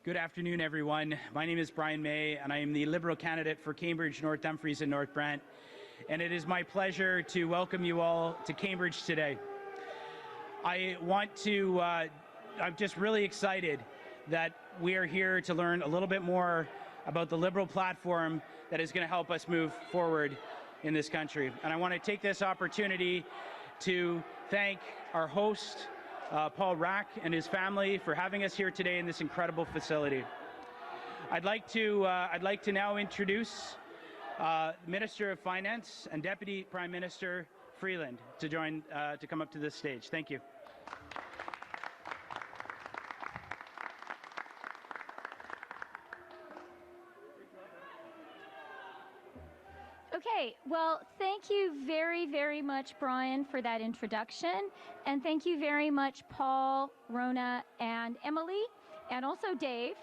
Good afternoon, everyone. My name is Bryan May, and I am the Liberal candidate for Cambridge, North Dumfries, and North Brant. And it is my pleasure to welcome you all to Cambridge today. I'm just really excited that we are here to learn a little bit more about the Liberal platform that is going to help us move forward in this country. And I want to take this opportunity to thank our host, Paul Rack, and his family for having us here today in this incredible facility. I'd like to now introduce Minister of Finance and Deputy Prime Minister Freeland to come up to this stage. Thank you. Okay, well, thank you very, very much, Brian, for that introduction. And thank you very much, Paul, Rona, and Emily, and also Dave,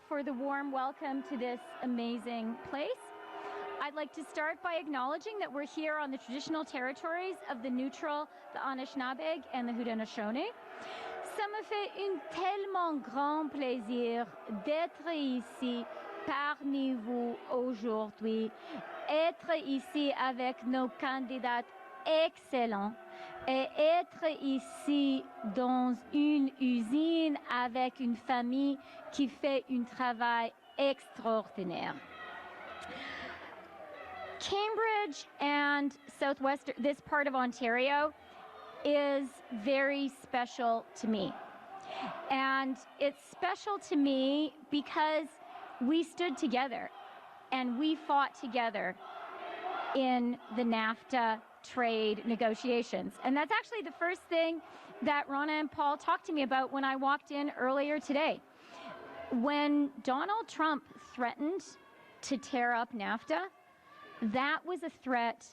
for the warm welcome to this amazing place. I'd like to start by acknowledging that we're here on the traditional territories of the Neutral, the Anishinaabe, and the Haudenosaunee. Ça me fait un tellement grand plaisir d'être ici parmi vous aujourd'hui, être ici avec nos candidats excellents et être ici dans une usine avec une famille qui fait un travail extraordinaire. Cambridge and this part of Ontario is very special to me. And it's special to me because we stood together and we fought together in the NAFTA trade negotiations. And that's actually the first thing that Rona and Paul talked to me about when I walked in earlier today. When Donald Trump threatened to tear up NAFTA, that was a threat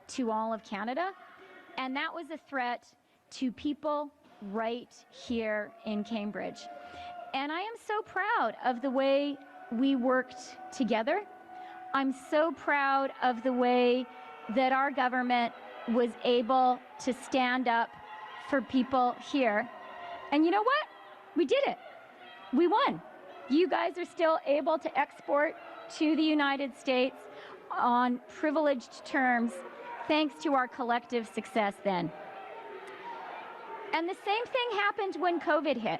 to all of Canada, and that was a threat to people right here in Cambridge. And I am so proud of the way we worked together. I'm so proud of the way that our government was able to stand up for people here. And you know what? We did it. We won. You guys are still able to export to the United States on privileged terms thanks to our collective success then. And the same thing happened when COVID hit.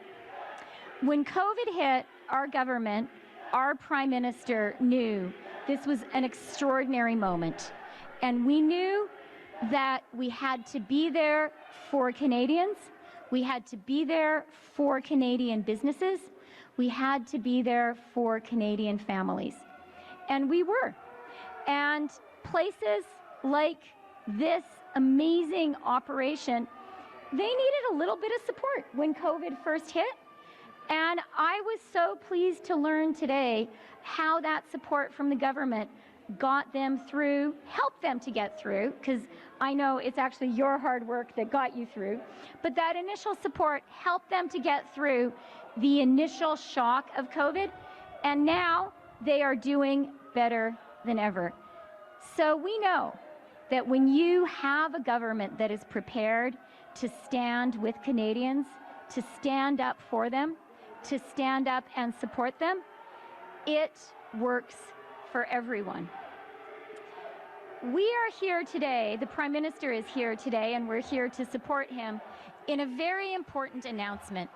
When COVID hit, our government, our Prime Minister knew this was an extraordinary moment. And we knew that we had to be there for Canadians. We had to be there for Canadian businesses. We had to be there for Canadian families. And we were. And places like this amazing operation, they needed a little bit of support when COVID first hit. And I was so pleased to learn today how that support from the government got them through, helped them to get through, because I know it's actually your hard work that got you through, but that initial support helped them to get through the initial shock of COVID, and now they are doing better than ever. So we know that when you have a government that is prepared to stand with Canadians, to stand up for them, to stand up and support them, it works for everyone. We are here today, the Prime Minister is here today, and we're here to support him in a very important announcement.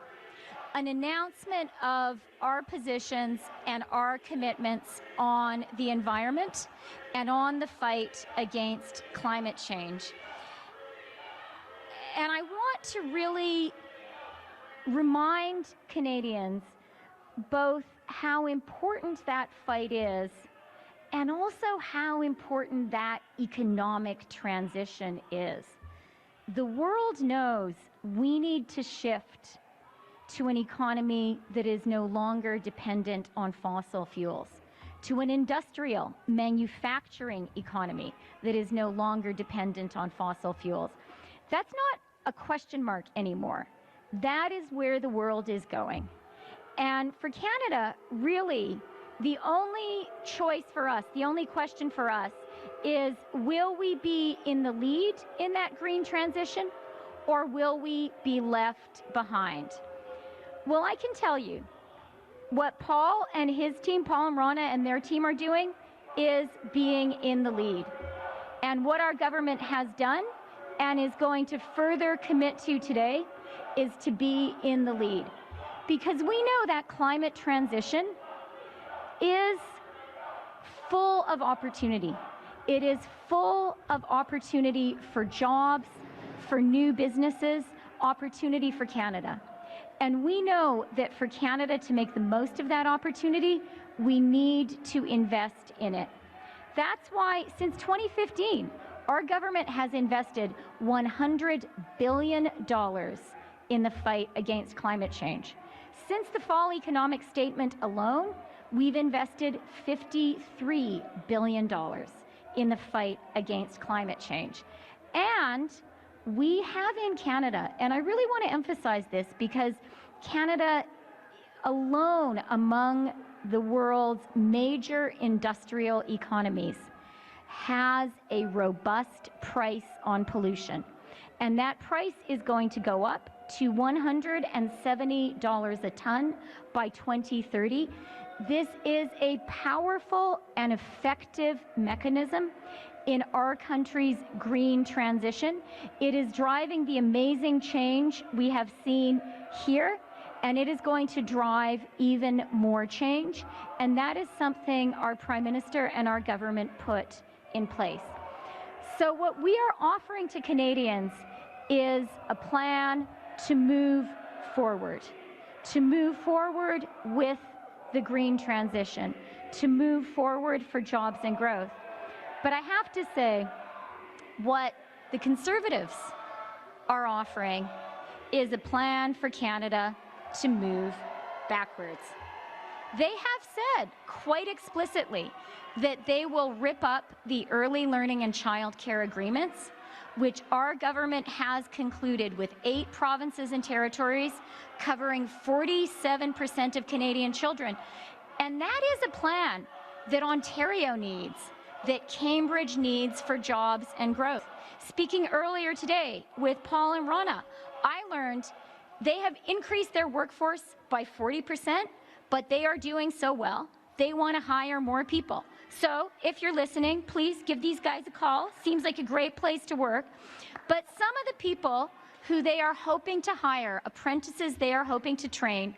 An announcement of our positions and our commitments on the environment and on the fight against climate change. And I want to really remind Canadians both how important that fight is and also how important that economic transition is. The world knows we need to shift to an economy that is no longer dependent on fossil fuels, to an industrial manufacturing economy that is no longer dependent on fossil fuels. That's not a question mark anymore. That is where the world is going. And for Canada, really, the only choice for us, the only question for us is, will we be in the lead in that green transition, or will we be left behind? Well, I can tell you what Paul and his team, Paul and Rana and their team are doing is being in the lead. And what our government has done and is going to further commit to today is to be in the lead. Because we know that climate transition is full of opportunity. It is full of opportunity for jobs, for new businesses, opportunity for Canada. And we know that for Canada to make the most of that opportunity, we need to invest in it. That's why, since 2015, our government has invested $100 billion in the fight against climate change. Since the fall economic statement alone, we've invested $53 billion in the fight against climate change. And we have in Canada, and I really want to emphasize this because Canada alone among the world's major industrial economies has a robust price on pollution. And that price is going to go up to $170 a ton by 2030. This is a powerful and effective mechanism in our country's green transition. It is driving the amazing change we have seen here, and it is going to drive even more change. And that is something our Prime Minister and our government put in place. So what we are offering to Canadians is a plan to move forward with the green transition, to move forward for jobs and growth. But I have to say, what the Conservatives are offering is a plan for Canada to move backwards. They have said quite explicitly that they will rip up the early learning and childcare agreements, which our government has concluded with 8 provinces and territories, covering 47% of Canadian children. And that is a plan that Ontario needs, that Cambridge needs for jobs and growth. Speaking earlier today with Paul and Rana, I learned they have increased their workforce by 40%, but they are doing so well, they want to hire more people. So if you're listening, please give these guys a call. Seems like a great place to work. But some of the people who they are hoping to hire, apprentices they are hoping to train,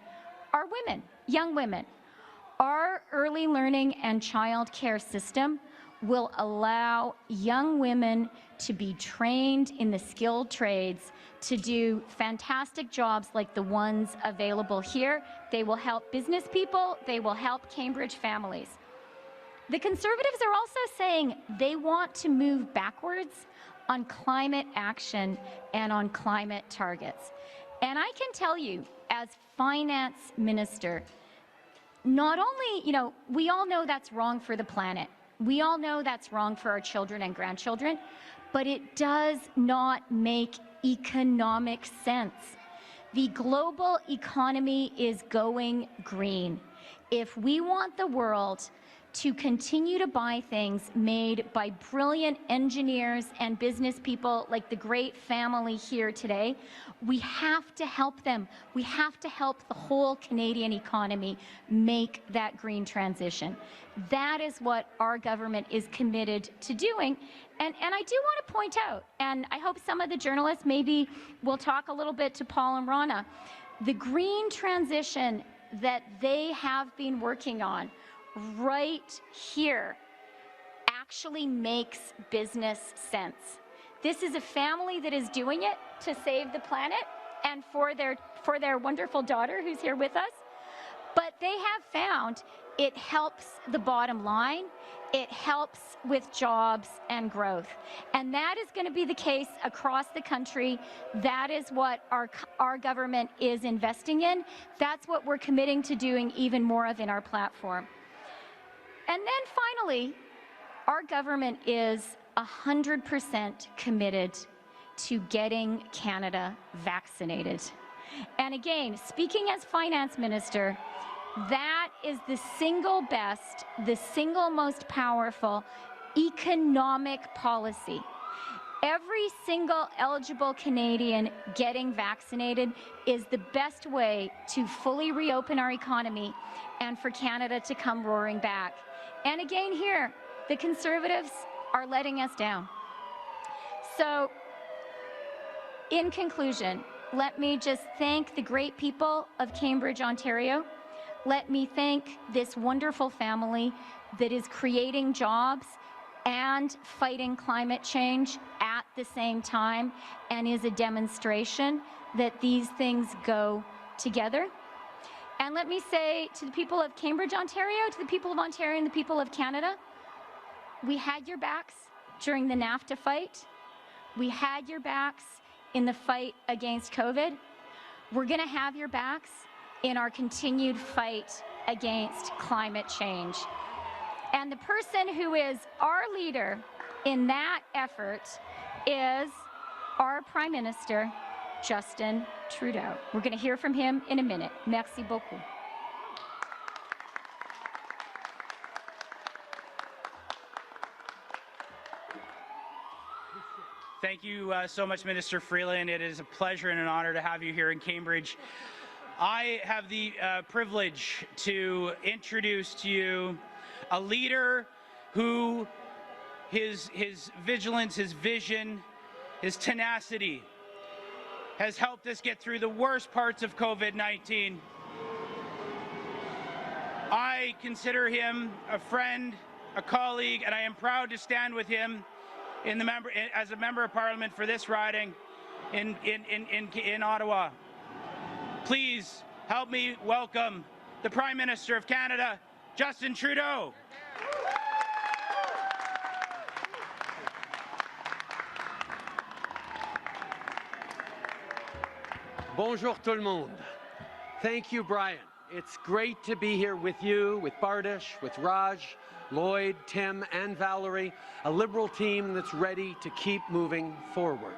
are women, young women. Our early learning and child care system will allow young women to be trained in the skilled trades to do fantastic jobs like the ones available here. They will help business people. They will help Cambridge families. The Conservatives are also saying they want to move backwards on climate action and on climate targets. And I can tell you, as Finance Minister, not only, we all know that's wrong for the planet. We all know that's wrong for our children and grandchildren, but it does not make economic sense. The global economy is going green. If we want the world to continue to buy things made by brilliant engineers and business people like the great family here today, we have to help them. We have to help the whole Canadian economy make that green transition. That is what our government is committed to doing. And I do want to point out, and I hope some of the journalists maybe will talk a little bit to Paul and Rana, the green transition that they have been working on right here actually makes business sense. This is a family that is doing it to save the planet and for their wonderful daughter who's here with us. But they have found it helps the bottom line. It helps with jobs and growth. And that is going to be the case across the country. That is what our government is investing in. That's what we're committing to doing even more of in our platform. And then finally, our government is 100% committed to getting Canada vaccinated. And again, speaking as Finance Minister, that is the single best, the single most powerful economic policy. Every single eligible Canadian getting vaccinated is the best way to fully reopen our economy and for Canada to come roaring back. And again here, the Conservatives are letting us down. So, in conclusion, let me just thank the great people of Cambridge, Ontario. Let me thank this wonderful family that is creating jobs and fighting climate change at the same time, and is a demonstration that these things go together. And let me say to the people of Cambridge, Ontario, to the people of Ontario and the people of Canada, we had your backs during the NAFTA fight. We had your backs in the fight against COVID. We're going to have your backs in our continued fight against climate change. And the person who is our leader in that effort is our Prime Minister, Justin Trudeau. We're going to hear from him in a minute. Merci beaucoup. Thank you so much, Minister Freeland. It is a pleasure and an honor to have you here in Cambridge. I have the privilege to introduce to you a leader who his vigilance, his vision, his tenacity has helped us get through the worst parts of COVID-19. I consider him a friend, a colleague, and I am proud to stand with him as a member of Parliament for this riding in Ottawa. Please help me welcome the Prime Minister of Canada, Justin Trudeau. Bonjour tout le monde. Thank you, Brian. It's great to be here with you, with Bardish, with Raj, Lloyd, Tim, and Valerie, a Liberal team that's ready to keep moving forward.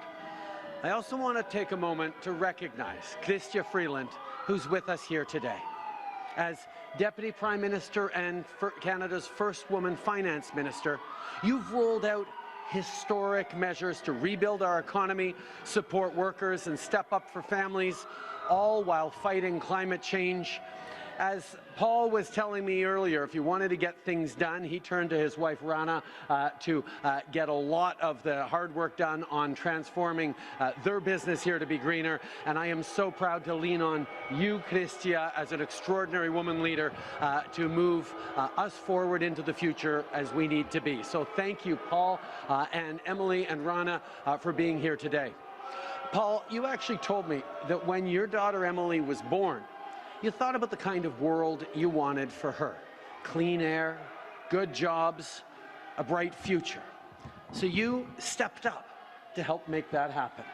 I also want to take a moment to recognize Chrystia Freeland, who's with us here today. As Deputy Prime Minister and Canada's first woman Finance Minister, you've rolled out historic measures to rebuild our economy, support workers, and step up for families, all while fighting climate change. As Paul was telling me earlier, if he wanted to get things done, he turned to his wife Rana to get a lot of the hard work done on transforming their business here to be greener. And I am so proud to lean on you, Chrystia, as an extraordinary woman leader to move us forward into the future as we need to be. So thank you, Paul and Emily and Rana, for being here today. Paul, you actually told me that when your daughter Emily was born, you thought about the kind of world you wanted for her. Clean air, good jobs, a bright future. So you stepped up to help make that happen.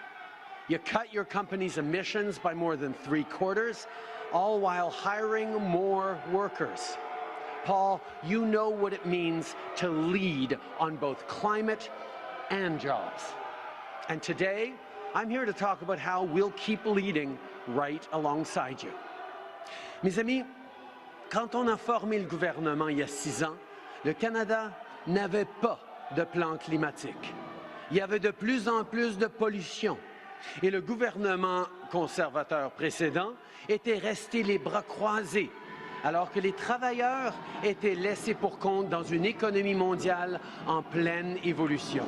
You cut your company's emissions by more than 3/4, all while hiring more workers. Paul, you know what it means to lead on both climate and jobs. And today, I'm here to talk about how we'll keep leading right alongside you. Mes amis, quand on a formé le gouvernement il y a 6 ans, le Canada n'avait pas de plan climatique. Il y avait de plus en plus de pollution. Et le gouvernement conservateur précédent était resté les bras croisés, alors que les travailleurs étaient laissés pour compte dans une économie mondiale en pleine évolution.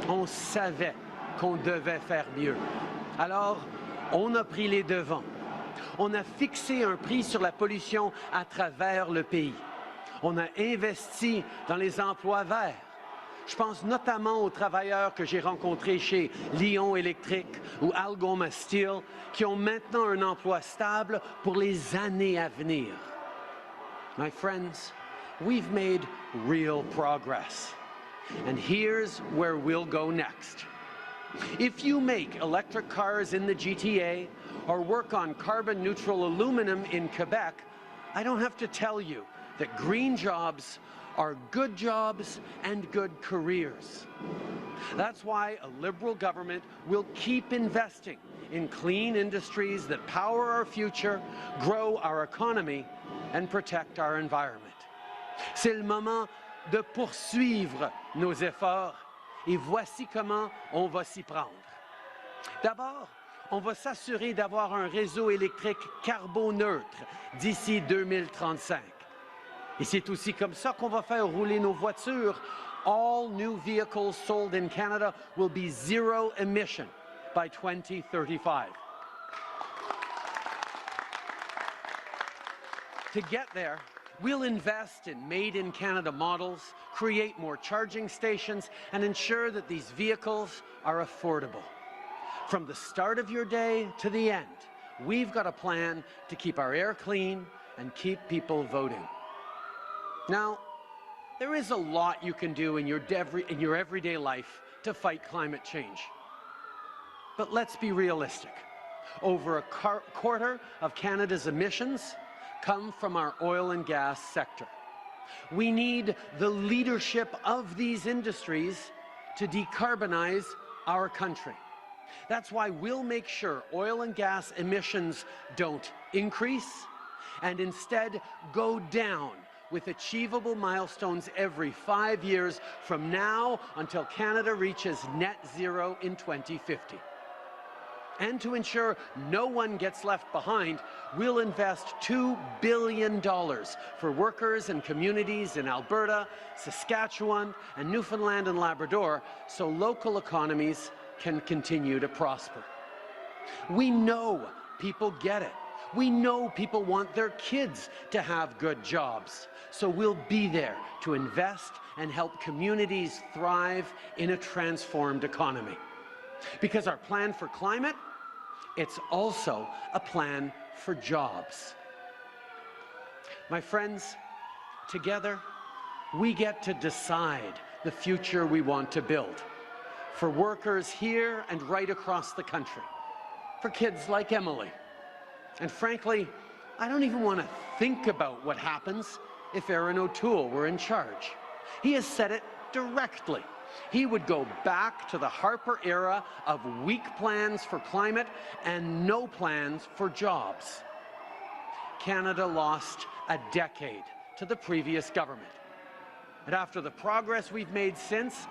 On savait qu'on devait faire mieux. Alors, on a pris les devants. On a fixé un prix sur la pollution à travers le pays. On a investi dans les emplois verts. Je pense notamment aux travailleurs que j'ai rencontrés chez Lion Électrique ou Algoma Steel, qui ont maintenant un emploi stable pour les années à venir. My friends, we've made real progress. And here's where we'll go next. If you make electric cars in the GTA or work on carbon-neutral aluminum in Quebec, I don't have to tell you that green jobs are good jobs and good careers. That's why a Liberal government will keep investing in clean industries that power our future, grow our economy, and protect our environment. C'est le moment de poursuivre nos efforts Et voici comment on va s'y prendre. D'abord, on va s'assurer d'avoir un réseau électrique carboneutre d'ici 2035. Et c'est aussi comme ça qu'on va faire rouler nos voitures. All new vehicles sold in Canada will be zero emission by 2035. To get there, we'll invest in made-in-Canada models, create more charging stations, and ensure that these vehicles are affordable. From the start of your day to the end, we've got a plan to keep our air clean and keep people voting. Now, there is a lot you can do in your everyday life to fight climate change. But let's be realistic. Over a quarter of Canada's emissions come from our oil and gas sector. We need the leadership of these industries to decarbonize our country. That's why we'll make sure oil and gas emissions don't increase and instead go down with achievable milestones every 5 years from now until Canada reaches net zero in 2050. And to ensure no one gets left behind, we'll invest $2 billion for workers and communities in Alberta, Saskatchewan, and Newfoundland and Labrador so local economies can continue to prosper. We know people get it. We know people want their kids to have good jobs. So we'll be there to invest and help communities thrive in a transformed economy. Because our plan for climate, it's also a plan for jobs. My friends, together, we get to decide the future we want to build. For workers here and right across the country. For kids like Emily. And frankly, I don't even want to think about what happens if Aaron O'Toole were in charge. He has said it directly. He would go back to the Harper era of weak plans for climate and no plans for jobs. Canada lost a decade to the previous government. And after the progress we've made since,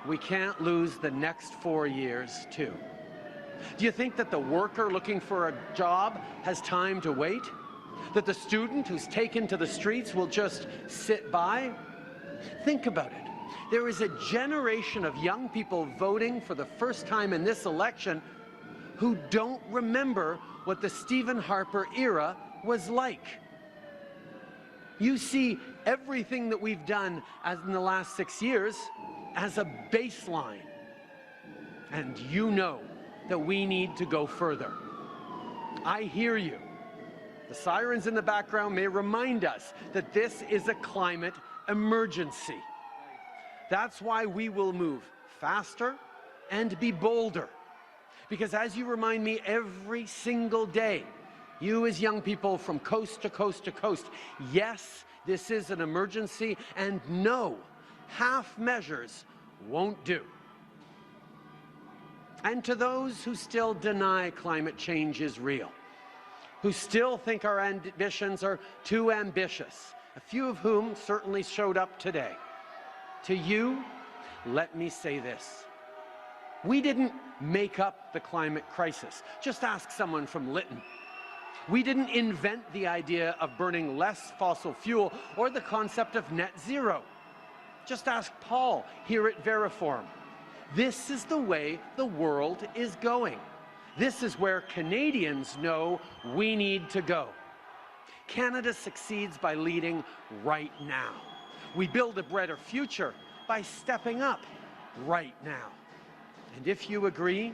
we can't lose the next 4 years, too. Do you think that the worker looking for a job has time to wait? That the student who's taken to the streets will just sit by? Think about it. There is a generation of young people voting for the first time in this election who don't remember what the Stephen Harper era was like. You see everything that we've done in the last 6 years as a baseline. And you know that we need to go further. I hear you. The sirens in the background may remind us that this is a climate emergency. That's why we will move faster and be bolder. Because as you remind me every single day, you as young people from coast to coast to coast, yes, this is an emergency, and no, half measures won't do. And to those who still deny climate change is real, who still think our ambitions are too ambitious, a few of whom certainly showed up today, to you, let me say this. We didn't make up the climate crisis. Just ask someone from Lytton. We didn't invent the idea of burning less fossil fuel or the concept of net zero. Just ask Paul here at Veriform. This is the way the world is going. This is where Canadians know we need to go. Canada succeeds by leading right now. We build a brighter future by stepping up right now. And if you agree,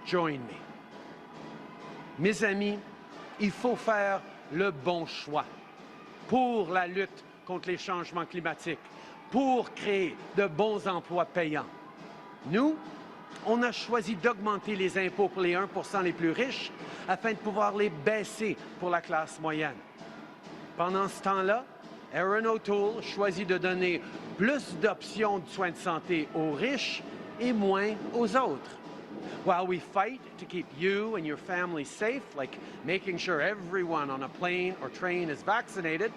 join me. Mes amis, il faut faire le bon choix pour la lutte contre les changements climatiques, pour créer de bons emplois payants. Nous, on a choisi d'augmenter les impôts pour les 1% les plus riches afin de pouvoir les baisser pour la classe moyenne. Pendant ce temps-là, Aaron O'Toole choisit de donner plus d'options de soins de santé aux riches et moins aux autres. While we fight to keep you and your family safe, like making sure everyone on a plane or train is vaccinated,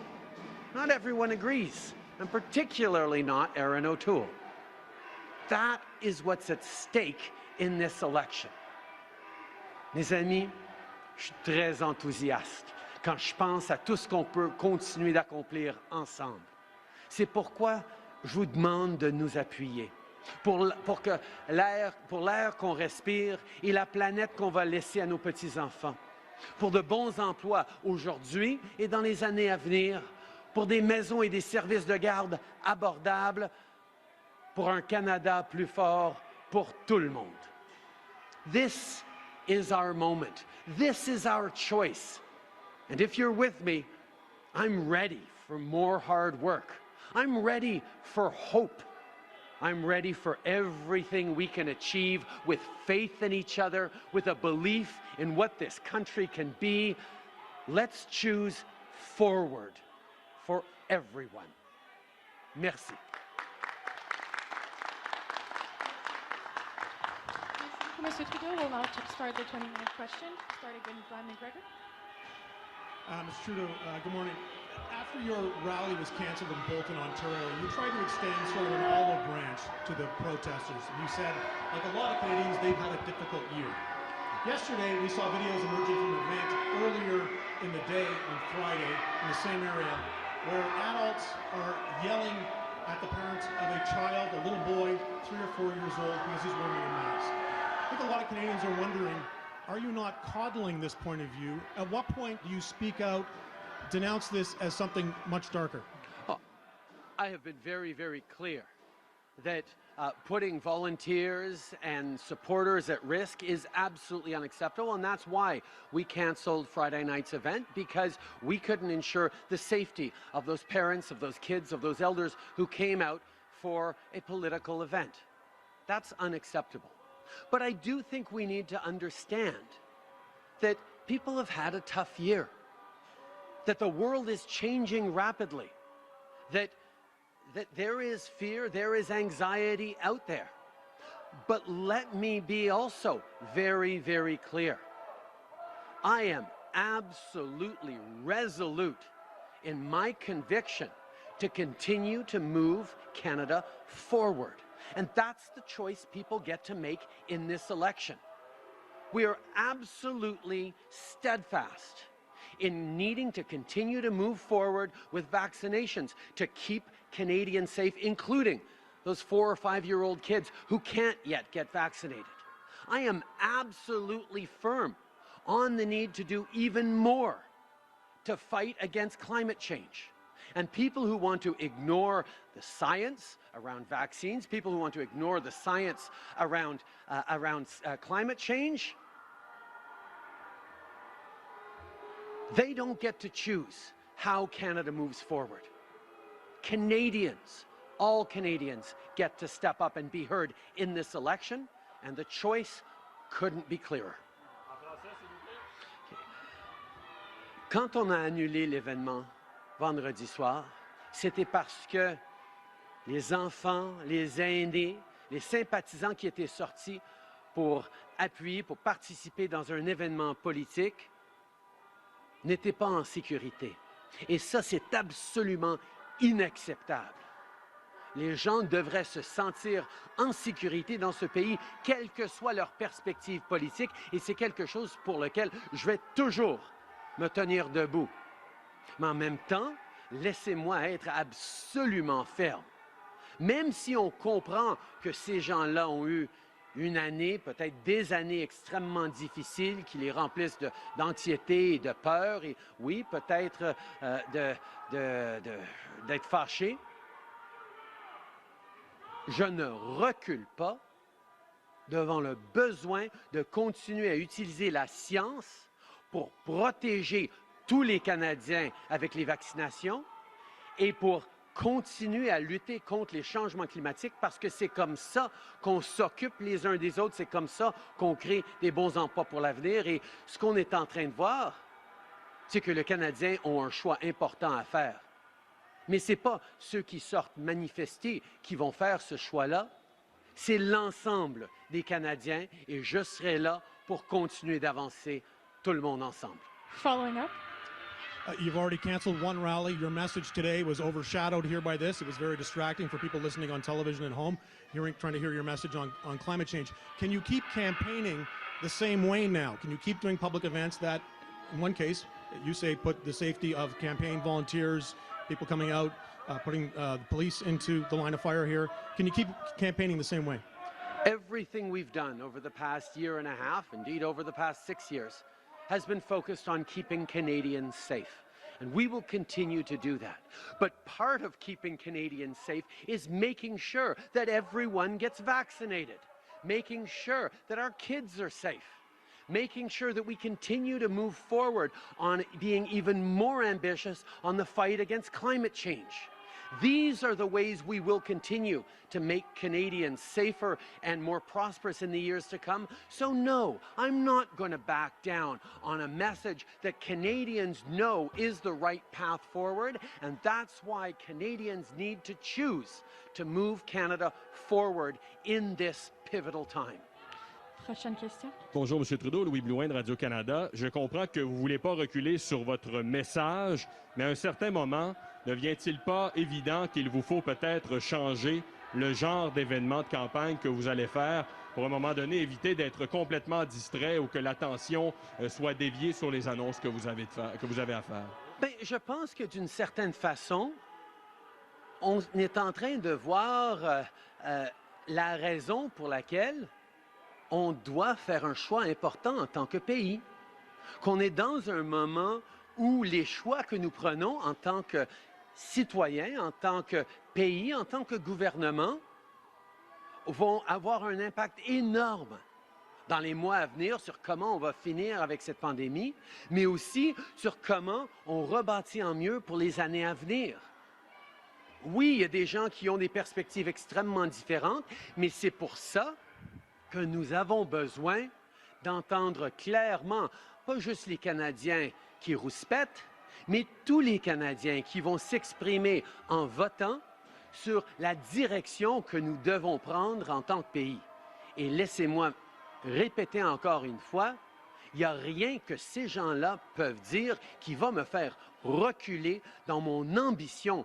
not everyone agrees, and particularly not Aaron O'Toole. That is what's at stake in this election. Mes amis, je suis très enthousiaste quand je pense à tout ce qu'on peut continuer d'accomplir ensemble. C'est pourquoi je vous demande de nous appuyer pour l'air qu'on respire et la planète qu'on va laisser à nos petits-enfants, pour de bons emplois aujourd'hui et dans les années à venir, pour des maisons et des services de garde abordables, pour un Canada plus fort pour tout le monde. This is our moment. This is our choice. And if you're with me, I'm ready for more hard work. I'm ready for hope. I'm ready for everything we can achieve with faith in each other, with a belief in what this country can be. Let's choose forward for everyone. Merci. Mr. Trudeau will now start the 20-minute question, starting with Bryan May. Mr. Trudeau, good morning. After your rally was canceled in Bolton, Ontario, you tried to extend sort of an olive branch to the protesters. You said, like a lot of Canadians, they've had a difficult year. Yesterday, we saw videos emerging from an event earlier in the day on Friday in the same area where adults are yelling at the parents of a child, a little boy, 3 or 4 years old, because he's wearing a mask. I think a lot of Canadians are wondering, are you not coddling this point of view? At what point do you speak out, denounce this as something much darker? Oh, I have been very, very clear that putting volunteers and supporters at risk is absolutely unacceptable, and that's why we canceled Friday night's event, because we couldn't ensure the safety of those parents, of those kids, of those elders who came out for a political event. That's unacceptable. But I do think we need to understand that people have had a tough year, that the world is changing rapidly, that there is fear, there is anxiety out there. But let me be also very, very clear. I am absolutely resolute in my conviction to continue to move Canada forward. And that's the choice people get to make in this election. We are absolutely steadfast in needing to continue to move forward with vaccinations to keep Canadians safe, including those 4 or 5-year-old kids who can't yet get vaccinated. I am absolutely firm on the need to do even more to fight against climate change. And people who want to ignore the science around vaccines, people who want to ignore the science around climate change, they don't get to choose how Canada moves forward. Canadians, all Canadians, get to step up and be heard in this election, and the choice couldn't be clearer. Quand on a annulé l'événement vendredi soir, c'était parce que les enfants, les aînés, les sympathisants qui étaient sortis pour appuyer, pour participer dans un événement politique, n'étaient pas en sécurité. Et ça, c'est absolument inacceptable. Les gens devraient se sentir en sécurité dans ce pays, quelle que soit leur perspective politique, et c'est quelque chose pour lequel je vais toujours me tenir debout. Mais en même temps, laissez-moi être absolument ferme. Même si on comprend que ces gens-là ont eu une année, peut-être des années extrêmement difficiles qui les remplissent d'anxiété et de peur, et oui, peut-être d'être fâchés, je ne recule pas devant le besoin de continuer à utiliser la science pour protéger tous les Canadiens avec les vaccinations et pour continuer à lutter contre les changements climatiques, parce que c'est comme ça qu'on s'occupe les uns des autres, c'est comme ça qu'on crée des bons emplois pour l'avenir. Et ce qu'on est en train de voir, c'est que les Canadiens ont un choix important à faire. Mais ce n'est pas ceux qui sortent manifester qui vont faire ce choix-là, c'est l'ensemble des Canadiens, et je serai là pour continuer d'avancer tout le monde ensemble. Following up. You've already canceled one rally. Your message today was overshadowed here by this. It was very distracting for people listening on television at home, trying to hear your message on climate change. Can you keep campaigning the same way now? Can you keep doing public events that, in one case, you say put the safety of campaign volunteers, people coming out, putting the police into the line of fire here? Can you keep campaigning the same way? Everything we've done over the past year and a half, indeed over the past 6 years, has been focused on keeping Canadians safe. And we will continue to do that. But part of keeping Canadians safe is making sure that everyone gets vaccinated, making sure that our kids are safe, making sure that we continue to move forward on being even more ambitious on the fight against climate change. These are the ways we will continue to make Canadians safer and more prosperous in the years to come. So no, I'm not going to back down on a message that Canadians know is the right path forward, and that's why Canadians need to choose to move Canada forward in this pivotal time. Prochaine question. Bonjour, M. Trudeau, Louis Blouin de Radio-Canada. Je comprends que vous ne voulez pas reculer sur votre message, mais à un certain moment, ne vient-il pas évident qu'il vous faut peut-être changer le genre d'événement de campagne que vous allez faire pour, à un moment donné, éviter d'être complètement distrait ou que l'attention soit déviée sur les annonces que vous avez à faire? Bien, je pense que d'une certaine façon, on est en train de voir la raison pour laquelle on doit faire un choix important en tant que pays. Qu'on est dans un moment où les choix que nous prenons en tant que citoyens, en tant que pays, en tant que gouvernement, vont avoir un impact énorme dans les mois à venir sur comment on va finir avec cette pandémie, mais aussi sur comment on rebâtit en mieux pour les années à venir. Oui, il y a des gens qui ont des perspectives extrêmement différentes, mais c'est pour ça que nous avons besoin d'entendre clairement, pas juste les Canadiens qui rouspètent, mais tous les Canadiens qui vont s'exprimer en votant sur la direction que nous devons prendre en tant que pays. Et laissez-moi répéter encore une fois, il n'y a rien que ces gens-là peuvent dire qui va me faire reculer dans mon ambition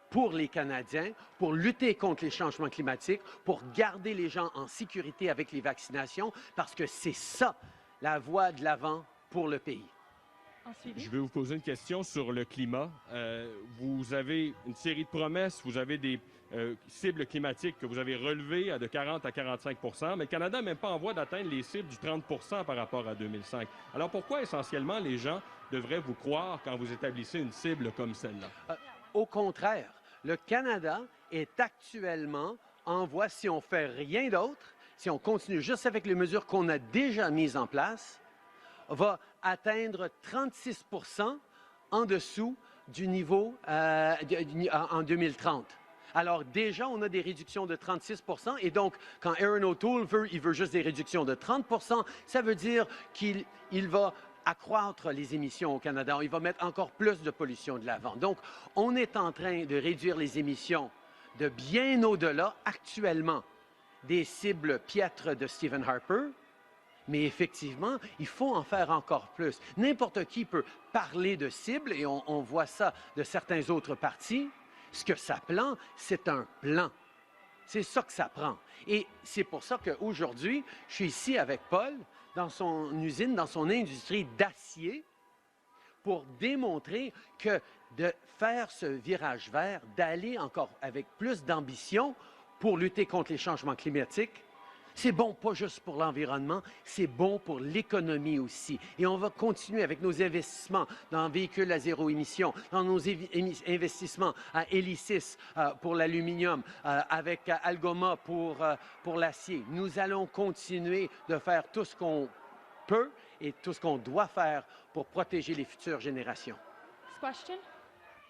pour les Canadiens, pour lutter contre les changements climatiques, pour garder les gens en sécurité avec les vaccinations, parce que c'est ça, la voie de l'avant pour le pays. Je vais vous poser une question sur le climat. Vous avez une série de promesses, vous avez des cibles climatiques que vous avez relevées de 40 à 45 %, mais le Canada n'est même pas en voie d'atteindre les cibles du 30 % par rapport à 2005. Alors pourquoi essentiellement les gens devraient vous croire quand vous établissez une cible comme celle-là? Au contraire, le Canada est actuellement en voie, si on ne fait rien d'autre, si on continue juste avec les mesures qu'on a déjà mises en place, va atteindre 36 % en dessous du niveau en 2030. Alors déjà, on a des réductions de 36 % et donc, quand Aaron O'Toole il veut juste des réductions de 30 %, ça veut dire qu'il va accroître les émissions au Canada. Il va mettre encore plus de pollution de l'avant. Donc, on est en train de réduire les émissions de bien au-delà, actuellement, des cibles piètres de Stephen Harper. Mais effectivement, il faut en faire encore plus. N'importe qui peut parler de cibles, et on voit ça de certains autres partis. Ce que ça prend, c'est un plan. C'est ça que ça prend. Et c'est pour ça qu'aujourd'hui, je suis ici avec Paul, dans son usine, dans son industrie d'acier, pour démontrer que de faire ce virage vert, d'aller encore avec plus d'ambition pour lutter contre les changements climatiques, c'est bon pas juste pour l'environnement, c'est bon pour l'économie aussi. Et on va continuer avec nos investissements dans véhicules à zéro émission, dans nos investissements à Hélicis pour l'aluminium, avec Algoma pour l'acier. Nous allons continuer de faire tout ce qu'on peut et tout ce qu'on doit faire pour protéger les futures générations. Next question.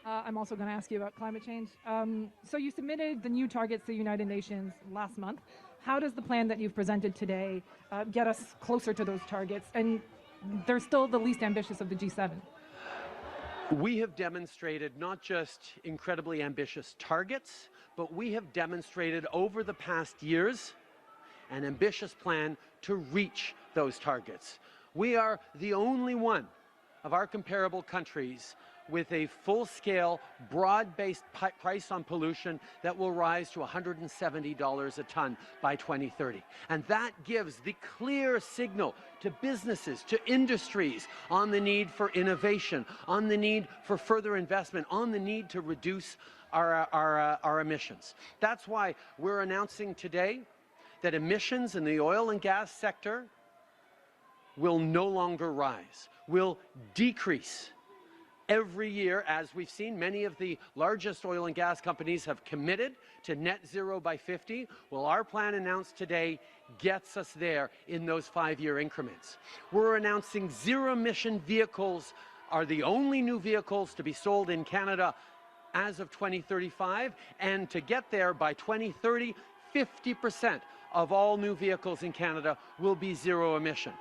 I'm also going to ask you about climate change. So you submitted the new targets to the United Nations last month. How does the plan that you've presented today get us closer to those targets? And they're still the least ambitious of the G7. We have demonstrated not just incredibly ambitious targets, but we have demonstrated over the past years an ambitious plan to reach those targets. We are the only one of our comparable countries with a full-scale, broad-based price on pollution that will rise to $170 a ton by 2030. And that gives the clear signal to businesses, to industries, on the need for innovation, on the need for further investment, on the need to reduce our emissions. That's why we're announcing today that emissions in the oil and gas sector will no longer rise, will decrease every year. As we've seen, many of the largest oil and gas companies have committed to net zero by 50. Well, our plan announced today gets us there in those 5-year increments. We're announcing zero-emission vehicles are the only new vehicles to be sold in Canada as of 2035, and to get there by 2030, 50% of all new vehicles in Canada will be zero emission.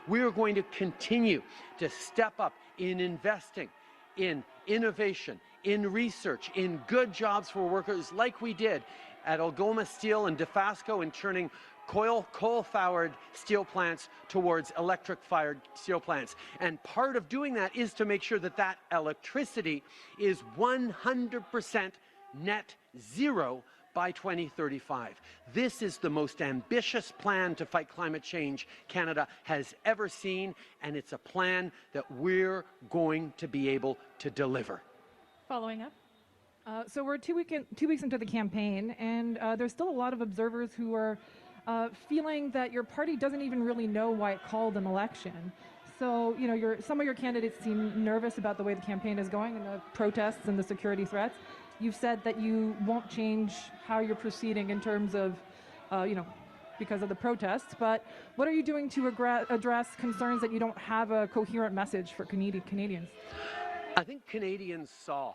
We are going to continue to step up in investing in innovation, in research, in good jobs for workers, like we did at Algoma Steel and Dofasco in turning coal-fired steel plants towards electric-fired steel plants. And part of doing that is to make sure that that electricity is 100% net zero by 2035. This is the most ambitious plan to fight climate change Canada has ever seen, and it's a plan that we're going to be able to deliver. Following up. So we're 2 weeks into the campaign, and there's still a lot of observers who are feeling that your party doesn't even really know why it called an election. So, you know, some of your candidates seem nervous about the way the campaign is going and the protests and the security threats. You've said that you won't change how you're proceeding in terms of, because of the protests, but what are you doing to address concerns that you don't have a coherent message for Canadians? I think Canadians saw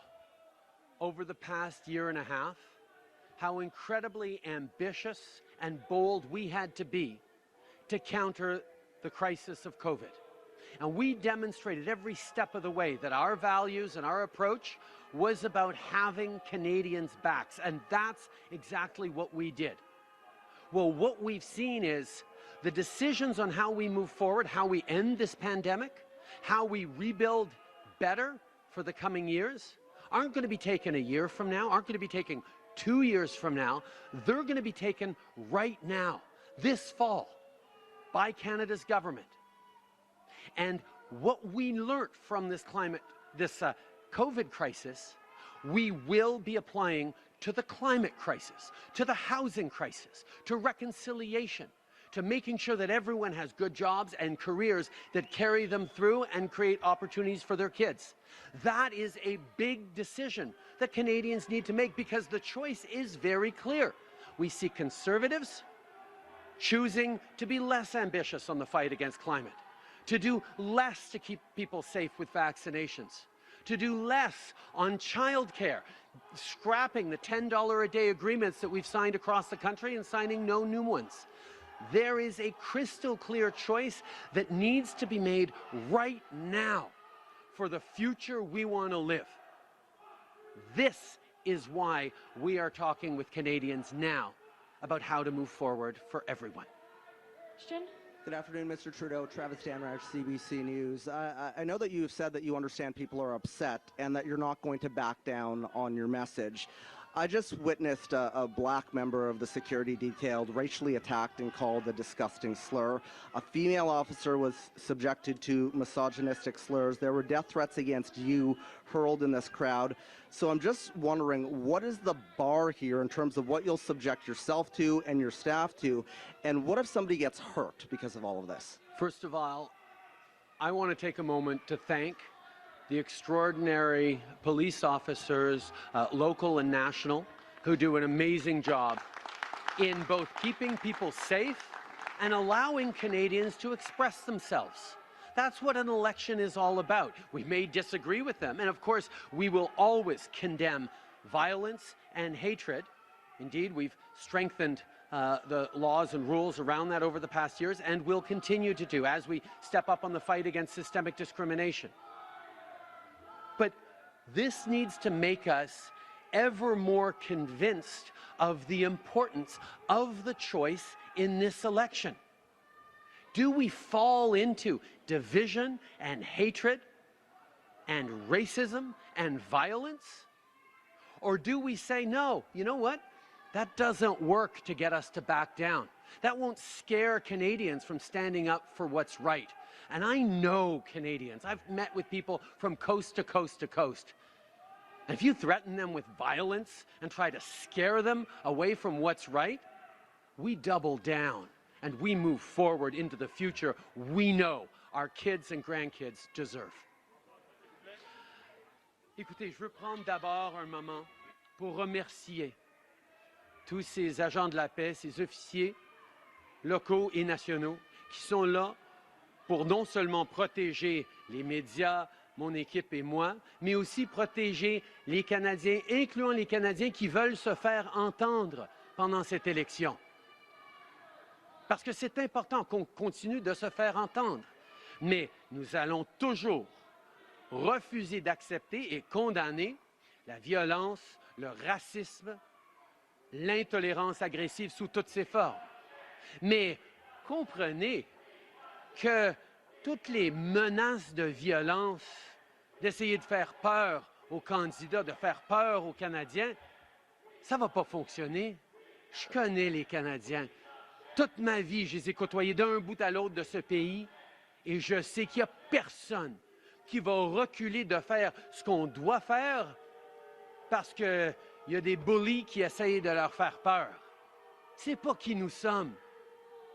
over the past year and a half how incredibly ambitious and bold we had to be to counter the crisis of COVID. And we demonstrated every step of the way that our values and our approach was about having Canadians' backs, and that's exactly what we did. Well, what we've seen is the decisions on how we move forward, how we end this pandemic, how we rebuild better for the coming years, aren't going to be taken a year from now, aren't going to be taken 2 years from now. They're going to be taken right now, this fall, by Canada's government. And what we learned from this COVID crisis, we will be applying to the climate crisis, to the housing crisis, to reconciliation, to making sure that everyone has good jobs and careers that carry them through and create opportunities for their kids. That is a big decision that Canadians need to make, because the choice is very clear. We see Conservatives choosing to be less ambitious on the fight against climate, to do less to keep people safe with vaccinations, to do less on childcare, scrapping the $10 a day agreements that we've signed across the country and signing no new ones. There is a crystal clear choice that needs to be made right now for the future we want to live. This is why we are talking with Canadians now about how to move forward for everyone. Question? Good afternoon, Mr. Trudeau. Travis Danraj, CBC News. I know that you have said that you understand people are upset and that you're not going to back down on your message. I just witnessed a black member of the security detail racially attacked and called a disgusting slur. A female officer was subjected to misogynistic slurs. There were death threats against you hurled in this crowd. So I'm just wondering, what is the bar here in terms of what you'll subject yourself to and your staff to? And what if somebody gets hurt because of all of this? First of all, I want to take a moment to thank the extraordinary police officers, local and national, who do an amazing job in both keeping people safe and allowing Canadians to express themselves. That's what an election is all about. We may disagree with them, and of course, we will always condemn violence and hatred. Indeed, we've strengthened the laws and rules around that over the past years, and will continue to do as we step up on the fight against systemic discrimination. But this needs to make us ever more convinced of the importance of the choice in this election. Do we fall into division and hatred and racism and violence? Or do we say, no, you know what? That doesn't work to get us to back down. That won't scare Canadians from standing up for what's right. And I know Canadians. I've met with people from coast to coast to coast. And if you threaten them with violence and try to scare them away from what's right, we double down and we move forward into the future we know our kids and grandkids deserve. Écoutez, je veux prendre d'abord un moment pour remercier tous ces agents de la paix, ces officiers locaux et nationaux qui sont là pour non seulement protéger les médias, mon équipe et moi, mais aussi protéger les Canadiens, incluant les Canadiens qui veulent se faire entendre pendant cette élection. Parce que c'est important qu'on continue de se faire entendre. Mais nous allons toujours refuser d'accepter et condamner la violence, le racisme, l'intolérance agressive sous toutes ses formes. Mais comprenez que toutes les menaces de violence, d'essayer de faire peur aux candidats, de faire peur aux Canadiens, ça ne va pas fonctionner. Je connais les Canadiens. Toute ma vie, je les ai côtoyés d'un bout à l'autre de ce pays et je sais qu'il n'y a personne qui va reculer de faire ce qu'on doit faire parce qu'il y a des bullies qui essayent de leur faire peur. C'est pas qui nous sommes.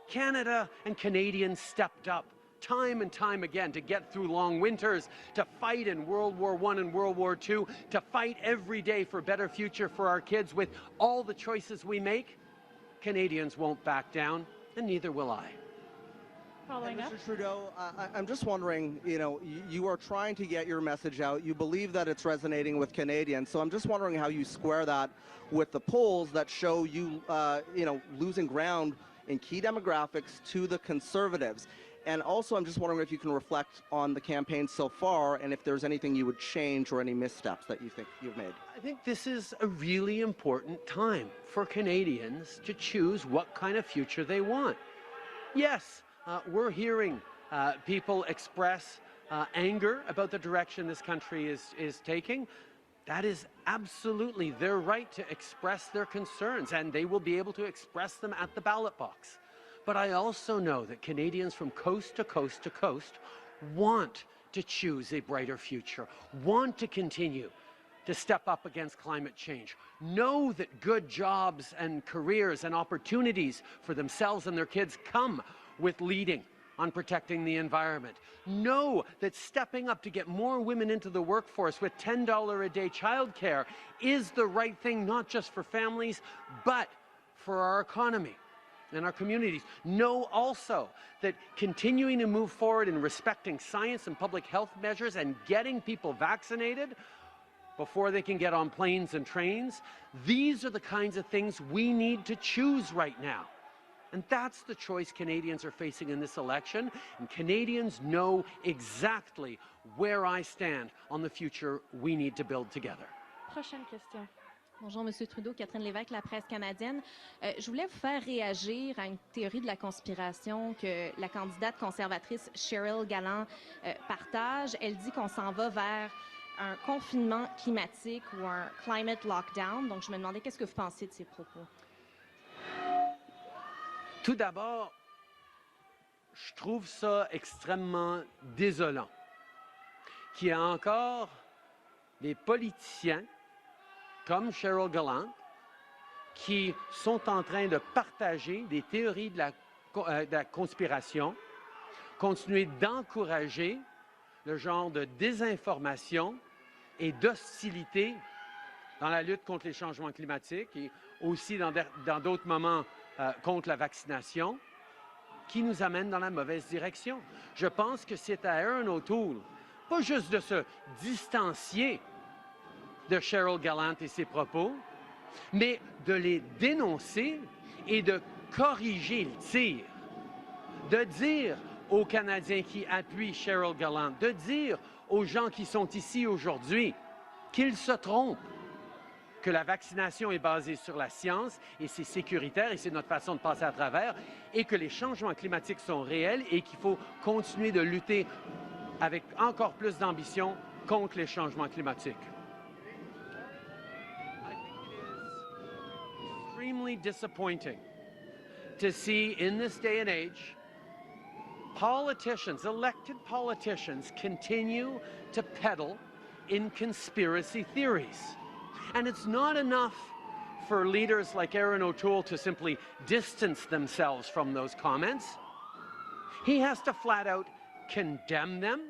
Canada and Canadians stepped up time and time again to get through long winters, to fight in World War I and World War II, to fight every day for a better future for our kids. With all the choices we make, Canadians won't back down, and neither will I. Following up. Mr. Trudeau, I'm just wondering, you are trying to get your message out. You believe that it's resonating with Canadians. So I'm just wondering how you square that with the polls that show you, losing ground in key demographics to the Conservatives. And also, I'm just wondering if you can reflect on the campaign so far and if there's anything you would change or any missteps that you think you've made. I think this is a really important time for Canadians to choose what kind of future they want. Yes, we're hearing people express anger about the direction this country is taking. That is absolutely their right to express their concerns, and they will be able to express them at the ballot box. But I also know that Canadians from coast to coast to coast want to choose a brighter future, want to continue to step up against climate change, know that good jobs and careers and opportunities for themselves and their kids come with leading on protecting the environment. Know that stepping up to get more women into the workforce with $10 a day childcare is the right thing, not just for families, but for our economy and our communities. Know also that continuing to move forward in respecting science and public health measures and getting people vaccinated before they can get on planes and trains, these are the kinds of things we need to choose right now. And that's the choice Canadians are facing in this election. And Canadians know exactly where I stand on the future we need to build together. Prochaine question. Bonjour, M. Trudeau, Catherine Lévesque, la presse canadienne. Je voulais vous faire réagir à une théorie de la conspiration que la candidate conservatrice Cheryl Gallant partage. Elle dit qu'on s'en va vers un confinement climatique ou un climate lockdown. Donc, je me demandais qu'est-ce que vous pensez de ces propos. Tout d'abord, je trouve ça extrêmement désolant qu'il y ait encore des politiciens comme Cheryl Gallant qui sont en train de partager des théories de la conspiration, continuer d'encourager le genre de désinformation et d'hostilité dans la lutte contre les changements climatiques et aussi dans d'autres moments contre la vaccination, qui nous amène dans la mauvaise direction. Je pense que c'est à Erin O'Toole, pas juste de se distancier de Cheryl Gallant et ses propos, mais de les dénoncer et de corriger le tir, de dire aux Canadiens qui appuient Cheryl Gallant, de dire aux gens qui sont ici aujourd'hui qu'ils se trompent, que la vaccination est basée sur la science et c'est sécuritaire et c'est notre façon de passer à travers et que les changements climatiques sont réels et qu'il faut continuer de lutter avec encore plus d'ambition contre les changements climatiques. I think it is extremely disappointing to see in this day and age politicians, elected politicians, continue to peddle in conspiracy theories. And it's not enough for leaders like Erin O'Toole to simply distance themselves from those comments. He has to flat out condemn them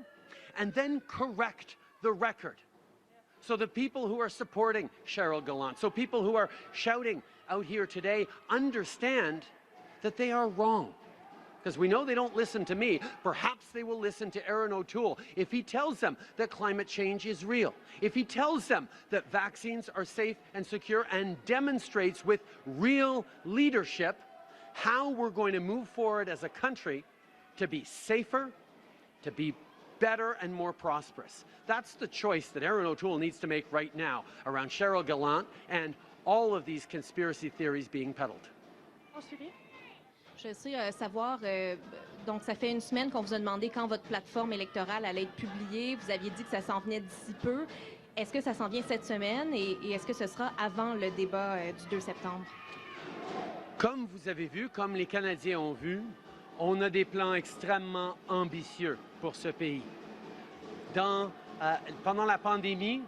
and then correct the record. So the people who are supporting Cheryl Gallant, so people who are shouting out here today understand that they are wrong. Because we know they don't listen to me. Perhaps they will listen to Erin O'Toole if he tells them that climate change is real, if he tells them that vaccines are safe and secure and demonstrates with real leadership how we're going to move forward as a country to be safer, to be better and more prosperous. That's the choice that Erin O'Toole needs to make right now around Cheryl Gallant and all of these conspiracy theories being peddled. Je sais savoir, donc ça fait une semaine qu'on vous a demandé quand votre plateforme électorale allait être publiée. Vous aviez dit que ça s'en venait d'ici peu. Est-ce que ça s'en vient cette semaine et est-ce que ce sera avant le débat du 2 septembre? Comme vous avez vu, comme les Canadiens ont vu, on a des plans extrêmement ambitieux pour ce pays. Pendant la pandémie,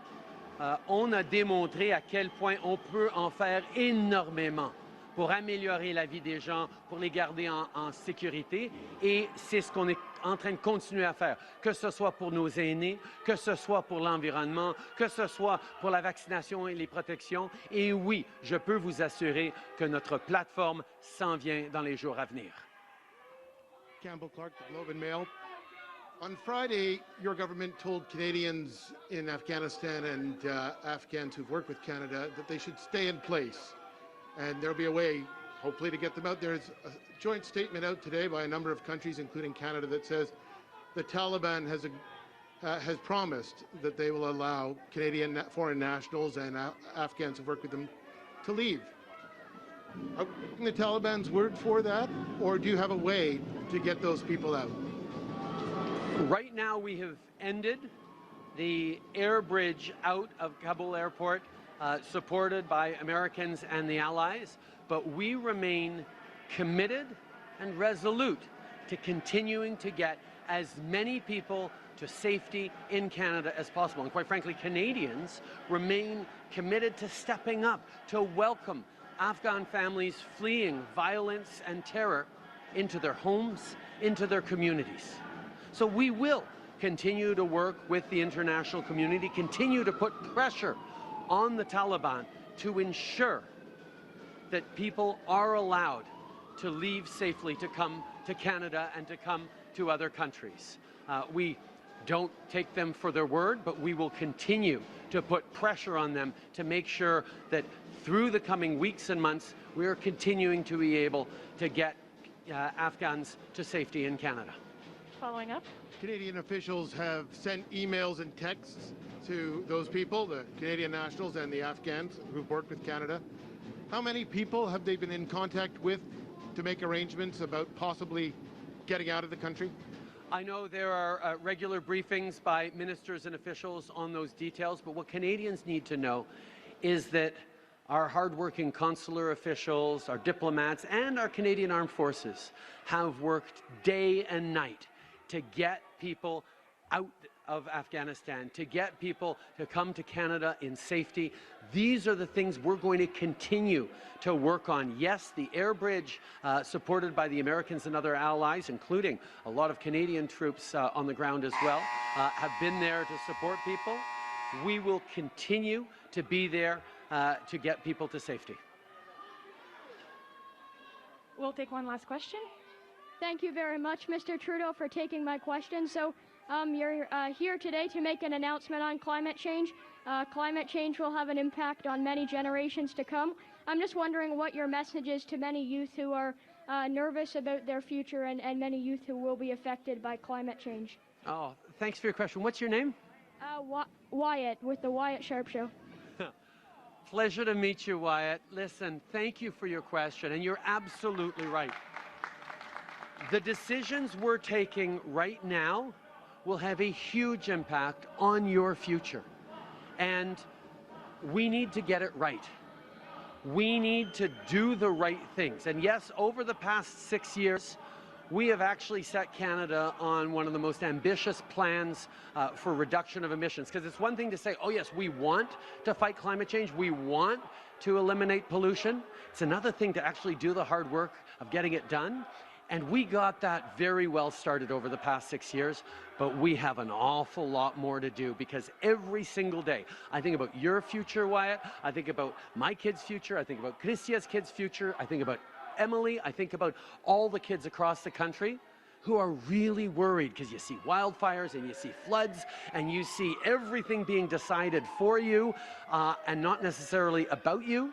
on a démontré à quel point on peut en faire énormément pour améliorer la vie des gens, pour les garder en sécurité. Et c'est ce qu'on est en train de continuer à faire, que ce soit pour nos aînés, que ce soit pour l'environnement, que ce soit pour la vaccination et les protections. Et oui, je peux vous assurer que notre plateforme s'en vient dans les jours à venir. Campbell Clark, the Globe and Mail. On Friday, your government told Canadians in Afghanistan and Afghans who've worked with Canada that they should stay in place. And there'll be a way, hopefully, to get them out. There's a joint statement out today by a number of countries, including Canada, that says the Taliban has promised that they will allow Canadian foreign nationals and Afghans who've worked with them to leave. Are you taking the Taliban's word for that, or do you have a way to get those people out? Right now, we have ended the air bridge out of Kabul airport, supported by Americans and the Allies, but we remain committed and resolute to continuing to get as many people to safety in Canada as possible. And quite frankly, Canadians remain committed to stepping up to welcome Afghan families fleeing violence and terror into their homes, into their communities. So we will continue to work with the international community, continue to put pressure on the Taliban to ensure that people are allowed to leave safely, to come to Canada and to come to other countries. We don't take them for their word, but we will continue to put pressure on them to make sure that through the coming weeks and months, we are continuing to be able to get Afghans to safety in Canada. Following up. Canadian officials have sent emails and texts to those people, the Canadian nationals and the Afghans who've worked with Canada. How many people have they been in contact with to make arrangements about possibly getting out of the country? I know there are regular briefings by ministers and officials on those details, but what Canadians need to know is that our hardworking consular officials, our diplomats, and our Canadian Armed Forces have worked day and night to get people out of Afghanistan, to get people to come to Canada in safety. These are the things we're going to continue to work on. Yes, the air bridge, supported by the Americans and other allies, including a lot of Canadian troops on the ground as well, have been there to support people. We will continue to be there to get people to safety. We'll take one last question. Thank you very much, Mr. Trudeau, for taking my question. So you're here today to make an announcement on climate change. Climate change will have an impact on many generations to come. I'm just wondering what your message is to many youth who are nervous about their future and many youth who will be affected by climate change. Oh, thanks for your question. What's your name? Wyatt, with the Wyatt Sharp Show. Pleasure to meet you, Wyatt. Listen, thank you for your question, and you're absolutely right. The decisions we're taking right now will have a huge impact on your future. And we need to get it right. We need to do the right things. And yes, over the past 6 years, we have actually set Canada on one of the most ambitious plans for reduction of emissions. Because it's one thing to say, oh yes, we want to fight climate change, we want to eliminate pollution. It's another thing to actually do the hard work of getting it done. And we got that very well started over the past 6 years, but we have an awful lot more to do, because every single day, I think about your future, Wyatt, I think about my kids' future, I think about Chrystia's kids' future, I think about Emily, I think about all the kids across the country who are really worried, because you see wildfires and you see floods and you see everything being decided for you and not necessarily about you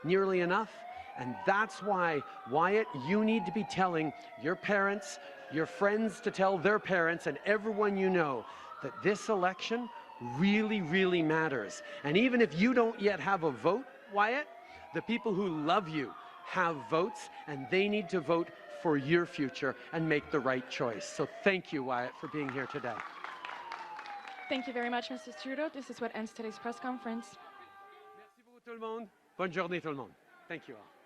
nearly enough. And that's why, Wyatt, you need to be telling your parents, your friends to tell their parents, and everyone you know that this election really, really matters. And even if you don't yet have a vote, Wyatt, the people who love you have votes, and they need to vote for your future and make the right choice. So thank you, Wyatt, for being here today. Thank you very much, Mr. Trudeau. This is what ends today's press conference. Merci beaucoup tout le monde. Bonne journée tout le monde. Thank you all.